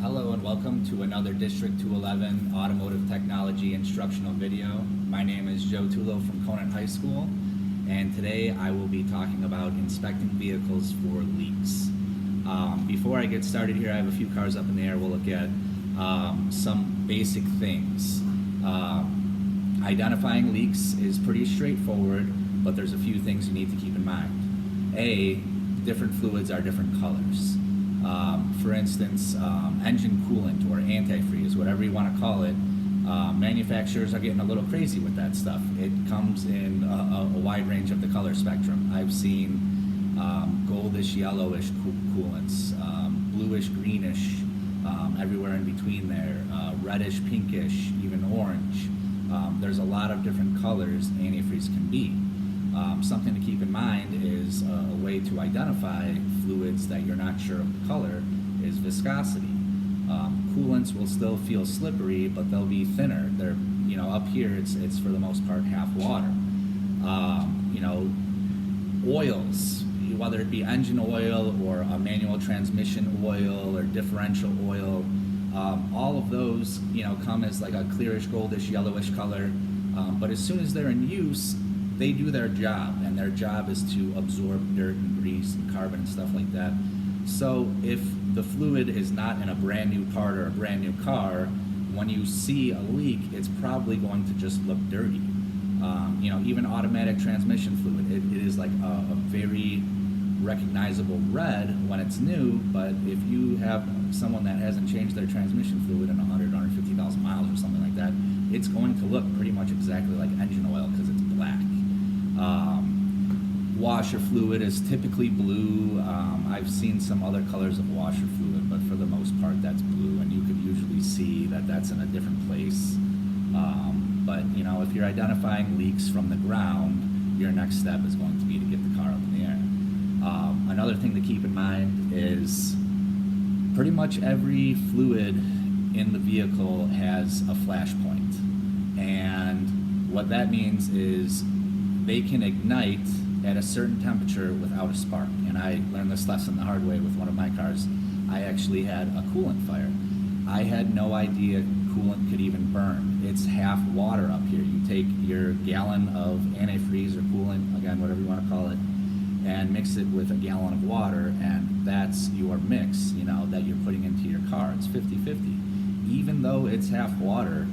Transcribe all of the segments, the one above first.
Hello and welcome to another District 211 Automotive Technology instructional video. My name is Joe Tullo from Conant High School, and today I will be talking about inspecting vehicles for leaks. Before I get started here, I have a few cars up in the air. We'll look at some basic things. Identifying leaks is pretty straightforward, but there's a few things you need to keep in mind. A, different fluids are different colors. For instance, engine coolant or antifreeze, whatever you want to call it, manufacturers are getting a little crazy with that stuff. It comes in a wide range of the color spectrum. I've seen goldish, yellowish coolants, bluish, greenish, everywhere in between there, reddish, pinkish, even orange. There's a lot of different colors antifreeze can be. Something to keep in mind is a way to identify fluids that you're not sure of the color is viscosity. Coolants will still feel slippery, but they'll be thinner. They're, up here it's for the most part half water. Oils, whether it be engine oil or a manual transmission oil or differential oil, all of those, come as like a clearish, goldish, yellowish color. But as soon as they're in use, they do their job, and their job is to absorb dirt and grease and carbon and stuff like that. So if the fluid is not in a brand new part or a brand new car, when you see a leak, it's probably going to just look dirty. Even automatic transmission fluid, it is like a very recognizable red when it's new, but if you have someone that hasn't changed their transmission fluid in 100, 150,000 miles or something like that, it's going to look pretty much exactly like engine oil because it's black. Washer fluid is typically blue. I've seen some other colors of washer fluid, but for the most part that's blue, and you could usually see that that's in a different place. But if you're identifying leaks from the ground, your next step is going to be to get the car up in the air. Another thing to keep in mind is pretty much every fluid in the vehicle has a flash point, and what that means is they can ignite at a certain temperature without a spark. And I learned this lesson the hard way with one of my cars. I actually had a coolant fire. I had no idea coolant could even burn. It's half water up here. You take your gallon of antifreeze or coolant, again, whatever you want to call it, and mix it with a gallon of water, and that's your mix, that you're putting into your car. It's 50-50. Even though it's half water,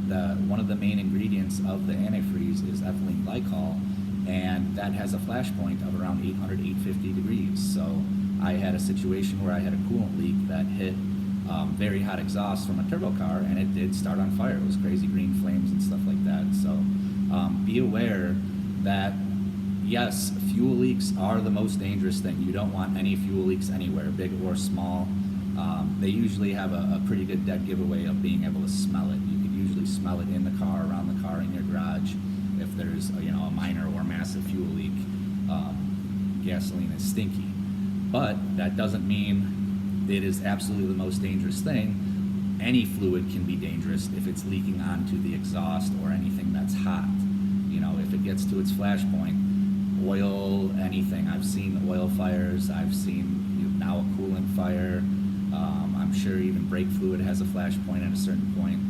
one of the main ingredients of the antifreeze is ethylene glycol, and that has a flash point of around 800, 850 degrees. So I had a situation where I had a coolant leak that hit very hot exhaust from a turbo car, and it did start on fire. It was crazy green flames and stuff like that. So be aware that, yes, fuel leaks are the most dangerous thing. You don't want any fuel leaks anywhere, big or small. They usually have a pretty good dead giveaway of being able to smell it. You can usually smell it in the car, around the car, in your garage. If there's a minor or massive fuel leak, gasoline is stinky. But that doesn't mean it is absolutely the most dangerous thing. Any fluid can be dangerous if it's leaking onto the exhaust or anything that's hot. If it gets to its flash point, oil, anything. I've seen oil fires. I've seen now a coolant fire. I'm sure even brake fluid has a flash point at a certain point.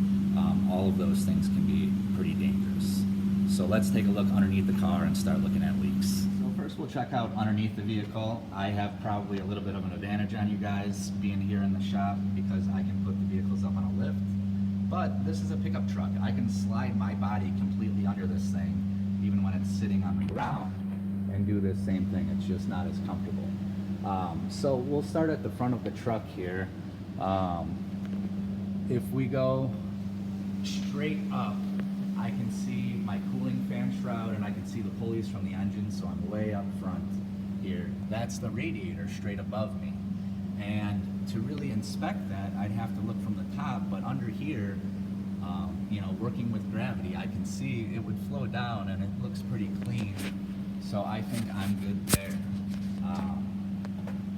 All of those things can be pretty dangerous. So let's take a look underneath the car and start looking at leaks. So first we'll check out underneath the vehicle. I have probably a little bit of an advantage on you guys being here in the shop because I can put the vehicles up on a lift. But this is a pickup truck. I can slide my body completely under this thing, even when it's sitting on the ground, and do this same thing. It's just not as comfortable. So we'll start at the front of the truck here. If we go straight up, I can see my cooling fan shroud, and I can see the pulleys from the engine, so I'm way up front here. That's the radiator straight above me. And to really inspect that, I'd have to look from the top, but under here, working with gravity, I can see it would flow down, and it looks pretty clean. So I think I'm good there.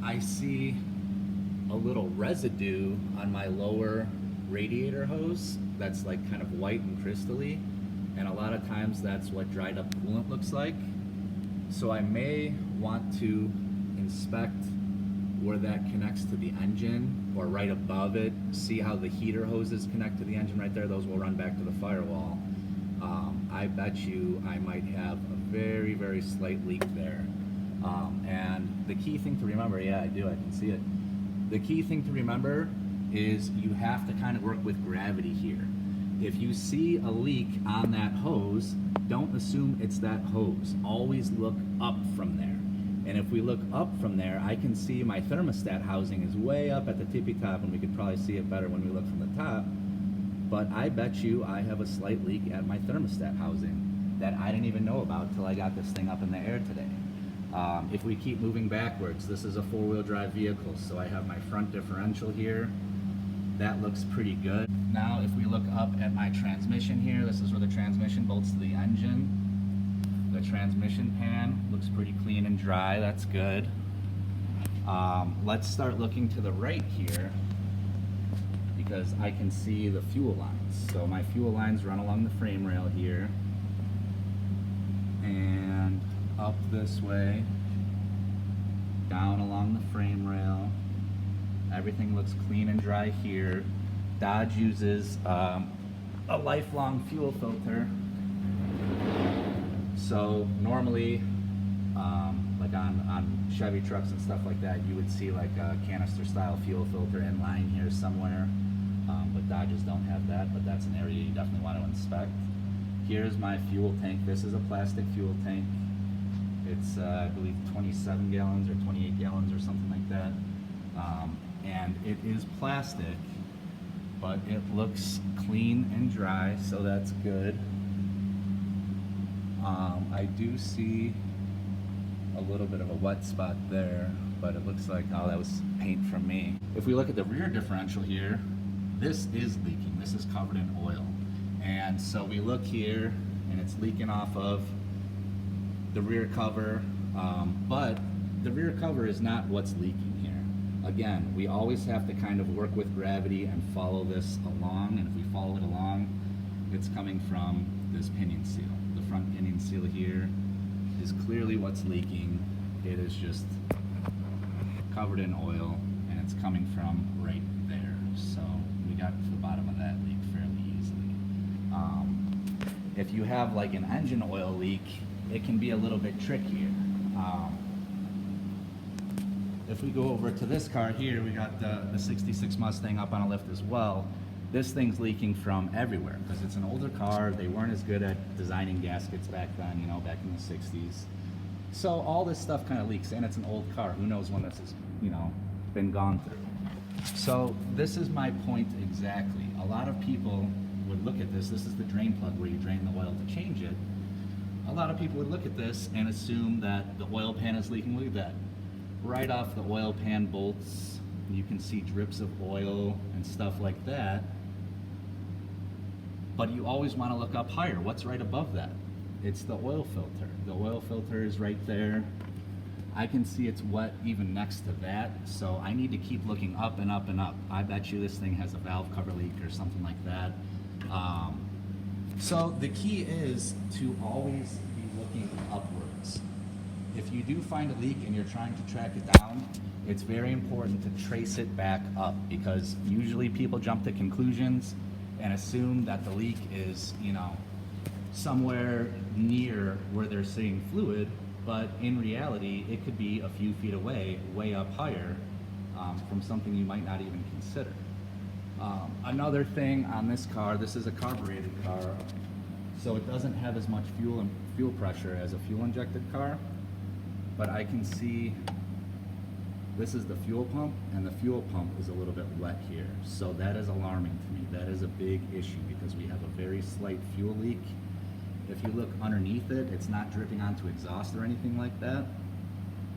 I see a little residue on my lower radiator hose that's like kind of white and crystally, and a lot of times that's what dried up coolant looks like. So I may want to inspect where that connects to the engine, or right above it, see how the heater hoses connect to the engine right there? Those will run back to the firewall. I bet you I might have a very, very slight leak there. And the key thing to remember, yeah, I do, I can see it. The key thing to remember is you have to kind of work with gravity here. If you see a leak on that hose, don't assume it's that hose. Always look up from there. And if we look up from there, I can see my thermostat housing is way up at the tippy top, and we could probably see it better when we look from the top. But I bet you I have a slight leak at my thermostat housing that I didn't even know about till I got this thing up in the air today. If we keep moving backwards, this is a four-wheel drive vehicle, so I have my front differential here. That looks pretty good. Now if we look up at my transmission here, this is where the transmission bolts to the engine. The transmission pan looks pretty clean and dry, that's good. Let's start looking to the right here, because I can see the fuel lines. So my fuel lines run along the frame rail here, and up this way, down along the frame rail. Everything looks clean and dry here. Dodge uses a lifelong fuel filter. So normally, like on Chevy trucks and stuff like that, you would see like a canister style fuel filter in line here somewhere. But Dodges don't have that, but that's an area you definitely want to inspect. Here's my fuel tank. This is a plastic fuel tank. It's, I believe, 27 gallons or 28 gallons or something like that. And it is plastic, but it looks clean and dry, so that's good. I do see a little bit of a wet spot there, but it looks like, oh, that was paint from me. If we look at the rear differential here, this is leaking. This is covered in oil. And so we look here, and it's leaking off of the rear cover, but the rear cover is not what's leaking here. Again, we always have to kind of work with gravity and follow this along, and if we follow it along, it's coming from this pinion seal. The front pinion seal here is clearly what's leaking. It is just covered in oil, and it's coming from right there. So we got to the bottom of that leak fairly easily. If you have like an engine oil leak, it can be a little bit trickier. If we go over to this car here, we got the 66 Mustang up on a lift as well. This thing's leaking from everywhere because it's an older car. They weren't as good at designing gaskets back then, you know, back in the 60s. So all this stuff kind of leaks, and it's an old car. Who knows when this has, you know, been gone through. So this is my point exactly. A lot of people would look at this. This is the drain plug where you drain the oil to change it. A lot of people would look at this and assume that the oil pan is leaking. Look at that. Right off the oil pan bolts, you can see drips of oil and stuff like that. But you always want to look up higher. What's right above that? It's the oil filter. The oil filter is right there. I can see it's wet even next to that, so I need to keep looking up and up and up. I bet you this thing has a valve cover leak or something like that. So the key is to always be looking upwards. If you do find a leak and you're trying to track it down, it's very important to trace it back up, because usually people jump to conclusions and assume that the leak is, you know, somewhere near where they're seeing fluid, but in reality, it could be a few feet away, way up higher, from something you might not even consider. Another thing on this car, this is a carbureted car, so it doesn't have as much fuel pressure as a fuel-injected car, but I can see this is the fuel pump, and the fuel pump is a little bit wet here, so that is alarming to me. That is a big issue because we have a very slight fuel leak. If you look underneath it, it's not dripping onto exhaust or anything like that,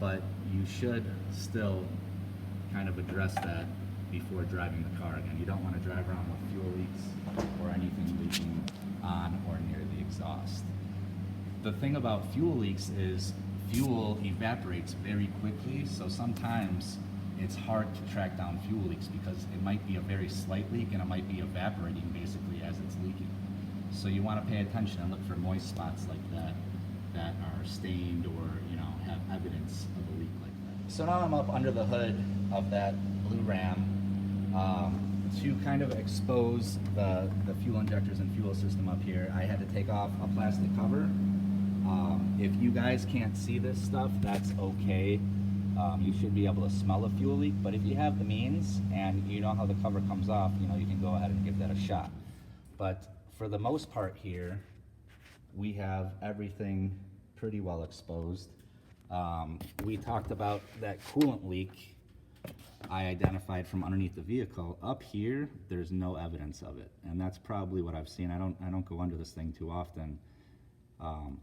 but you should still kind of address that before driving the car again. You don't want to drive around with fuel leaks or anything leaking on or near the exhaust. The thing about fuel leaks is fuel evaporates very quickly, so sometimes it's hard to track down fuel leaks because it might be a very slight leak and it might be evaporating basically as it's leaking. So you want to pay attention and look for moist spots like that that are stained or, you know, have evidence of a leak like that. So now I'm up under the hood of that blue Ram to kind of expose the fuel injectors and fuel system up here. I had to take off a plastic cover. If you guys can't see this stuff, that's okay. You should be able to smell a fuel leak, but if you have the means and you know how the cover comes off, you know, you can go ahead and give that a shot. But for the most part here, we have everything pretty well exposed. We talked about that coolant leak I identified from underneath the vehicle. Up here, there's no evidence of it, and that's probably what I've seen. I don't go under this thing too often.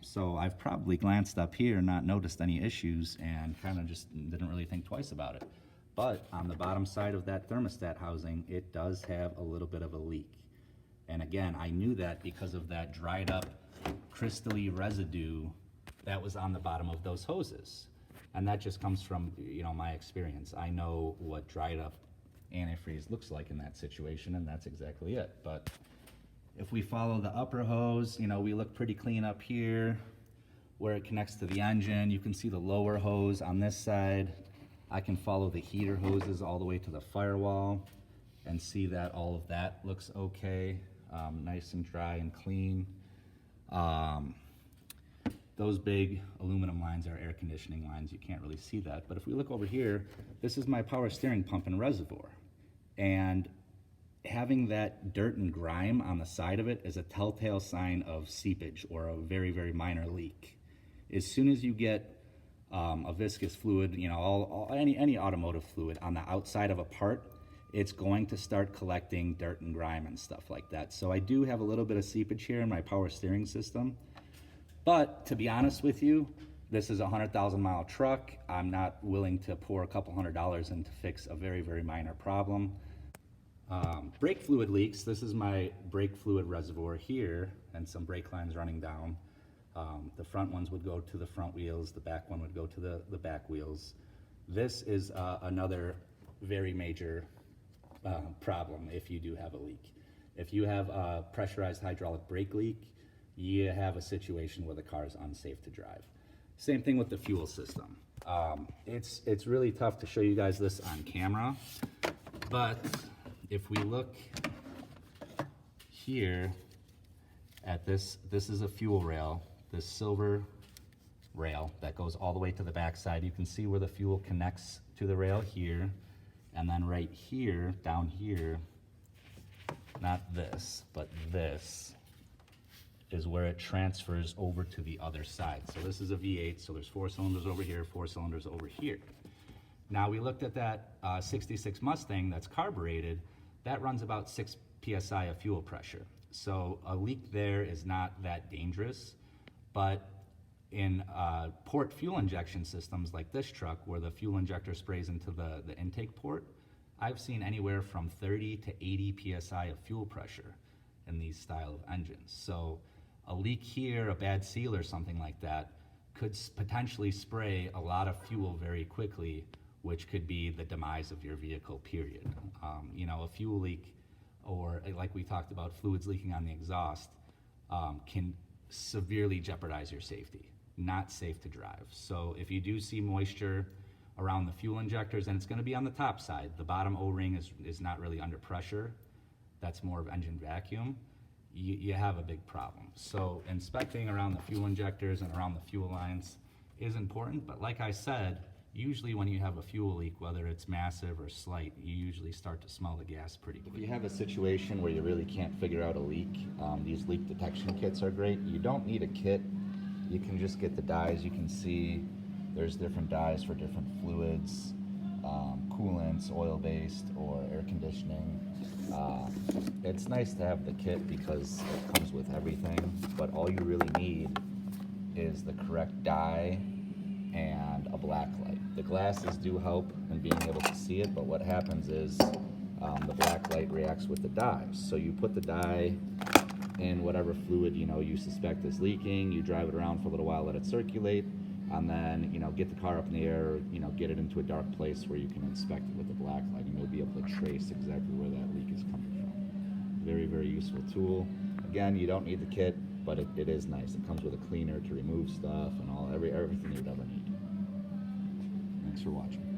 So I've probably glanced up here, not noticed any issues, and kind of just didn't really think twice about it. But on the bottom side of that thermostat housing, it does have a little bit of a leak. And again, I knew that because of that dried up crystally residue that was on the bottom of those hoses. And that just comes from, you know, my experience. I know what dried up antifreeze looks like in that situation, and that's exactly it. But if we follow the upper hose, you know, we look pretty clean up here where it connects to the engine. You can see the lower hose on this side. I can follow the heater hoses all the way to the firewall and see that all of that looks okay, nice and dry and clean. Those big aluminum lines are air conditioning lines. You can't really see that. But if we look over here, this is my power steering pump and reservoir. And having that dirt and grime on the side of it is a telltale sign of seepage or a very, very minor leak. As soon as you get a viscous fluid, you know, any automotive fluid on the outside of a part, it's going to start collecting dirt and grime and stuff like that. So I do have a little bit of seepage here in my power steering system. But to be honest with you, this is a 100,000 mile truck. I'm not willing to pour a couple $100s in to fix a very, very minor problem. Brake fluid leaks. This is my brake fluid reservoir here and some brake lines running down. The front ones would go to the front wheels. The back one would go to the back wheels. This is another very major problem if you do have a leak. If you have a pressurized hydraulic brake leak, you have a situation where the car is unsafe to drive. Same thing with the fuel system. It's really tough to show you guys this on camera, but if we look here at this is a fuel rail, this silver rail that goes all the way to the back side. You can see where the fuel connects to the rail here, and then right here, down here, not this, but this, is where it transfers over to the other side. So this is a V8, so there's 4 cylinders over here, 4 cylinders over here. Now we looked at that 66 Mustang that's carbureted, that runs about 6 PSI of fuel pressure. So a leak there is not that dangerous, but in port fuel injection systems like this truck where the fuel injector sprays into the intake port, I've seen anywhere from 30 to 80 PSI of fuel pressure in these style of engines. So a leak here, a bad seal or something like that could potentially spray a lot of fuel very quickly, which could be the demise of your vehicle, period. You know, a fuel leak, or like we talked about, fluids leaking on the exhaust, can severely jeopardize your safety. Not safe to drive. So if you do see moisture around the fuel injectors, and it's going to be on the top side, the bottom O-ring is not really under pressure, that's more of engine vacuum, you have a big problem. So inspecting around the fuel injectors and around the fuel lines is important, but like I said, usually when you have a fuel leak, whether it's massive or slight, you usually start to smell the gas pretty quickly. If you have a situation where you really can't figure out a leak, these leak detection kits are great. You don't need a kit. You can just get the dyes. You can see there's different dyes for different fluids, coolants, oil-based or air conditioning. It's nice to have the kit because it comes with everything, but all you really need is the correct dye and a black light. The glasses do help in being able to see it, but what happens is the black light reacts with the dyes. So you put the dye in whatever fluid you suspect is leaking, you drive it around for a little while, let it circulate, and then get the car up in the air, get it into a dark place where you can inspect it with the black light, and you'll be able to trace exactly where that leak is coming from. Very, very useful tool. Again, you don't need the kit, but it is nice. It comes with a cleaner to remove stuff and everything you'd ever need. Thanks for watching.